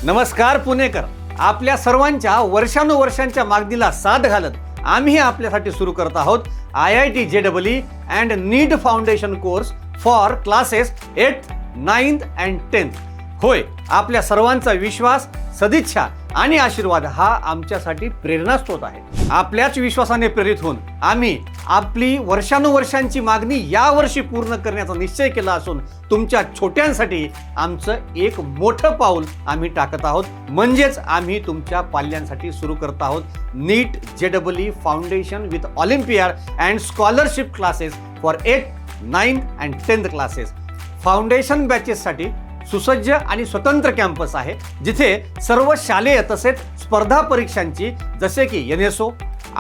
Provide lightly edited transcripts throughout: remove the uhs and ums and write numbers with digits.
नमस्कार पुणेकर, आपल्या सर्वांच्या वर्षानुवर्षांच्या मागणीला साथ घालत आम्ही आपल्यासाठी सुरू करत आहोत IIT JEE and NEET foundation course for classes 8th, 9th and 10th. होय, आपल्या सर्वांचा विश्वास, सदिच्छा आणि आशीर्वाद हा आमच्यासाठी प्रेरणास्रोत आहे. आपल्याच विश्वासाने प्रेरित होऊन आम्ही आपली वर्षानुवर्षांची मागणी यावर्षी पूर्ण करण्याचा निश्चय केला असून तुमच्या छोट्यांसाठी आमचं एक मोठं पाऊल आम्ही टाकत आहोत. म्हणजेच आम्ही तुमच्या पाल्यांसाठी सुरू करत आहोत NEET JEE foundation with olympiad and scholarship classes for 8th, 9th and 10th classes. Foundation बॅचेससाठी सुसज्ज आणि स्वतंत्र कॅम्पस आहे, जिथे सर्व शालेय तसेच स्पर्धा परीक्षांची जसे की NSO,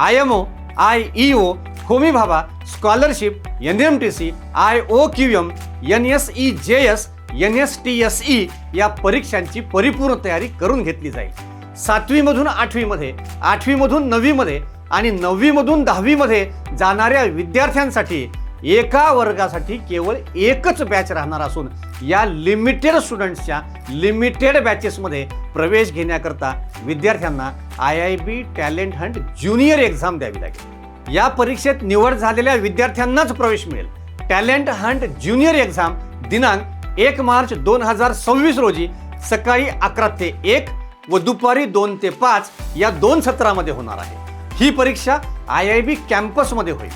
IMO, IEO, Homi Bhabha, scholarship, NMTC, IOQM, NSEJS, NSTSE या परीक्षांची परिपूर्ण तयारी करून घेतली जाईल. 7वी मधून 8वी मध्ये, 8वी मधून 9वी मध्ये आणि 9वी मधून 10वी मध्ये जाणाऱ्या विद्यार्थ्यांसाठी एका वर्गासाठी केवळ एकच बॅच राहणार असून या लिमिटेड स्टुडंट्सच्या लिमिटेड बॅचेसमध्ये प्रवेश घेण्याकरता विद्यार्थ्यांना IIB talent Hunt junior exam द्यावी लागेल. या परीक्षेत निवड झालेल्या विद्यार्थ्यांनाच प्रवेश मिळेल. टॅलेंट हंट ज्युनियर एक्झाम दिनांक 1 मार्च 2026 रोजी सकाळी 11 ते 1 व दुपारी 2 ते 5 या 2 सत्रामध्ये होणार आहे. ही परीक्षा IIB कॅम्पसमध्ये होईल.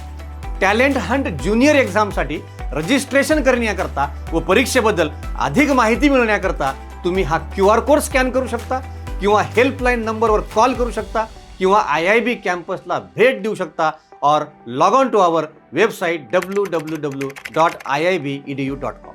टॅलेंट हंट ज्युनियर एक्झामसाठी रजिस्ट्रेशन करण्याकरता व परीक्षेबद्दल अधिक माहिती मिळवण्याकरता तुम्ही हा QR कोड स्कॅन करू शकता किंवा हेल्पलाईन नंबरवर कॉल करू शकता किंवा IIB कॅम्पसला भेट देऊ शकता और log on to our website www.iibedu.com.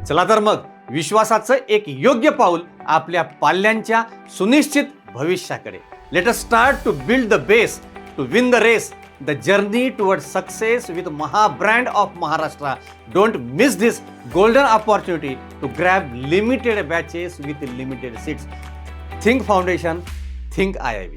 चला तर मग विश्वासाचं एक योग्य पाऊल आपल्या पाल्यांच्या सुनिश्चित भविष्याकडे. Let us start to build the base to win the race. The journey towards success with Maha brand of Maharashtra. Don't miss this golden opportunity to grab limited batches with limited seats. Think Foundation, think IIB.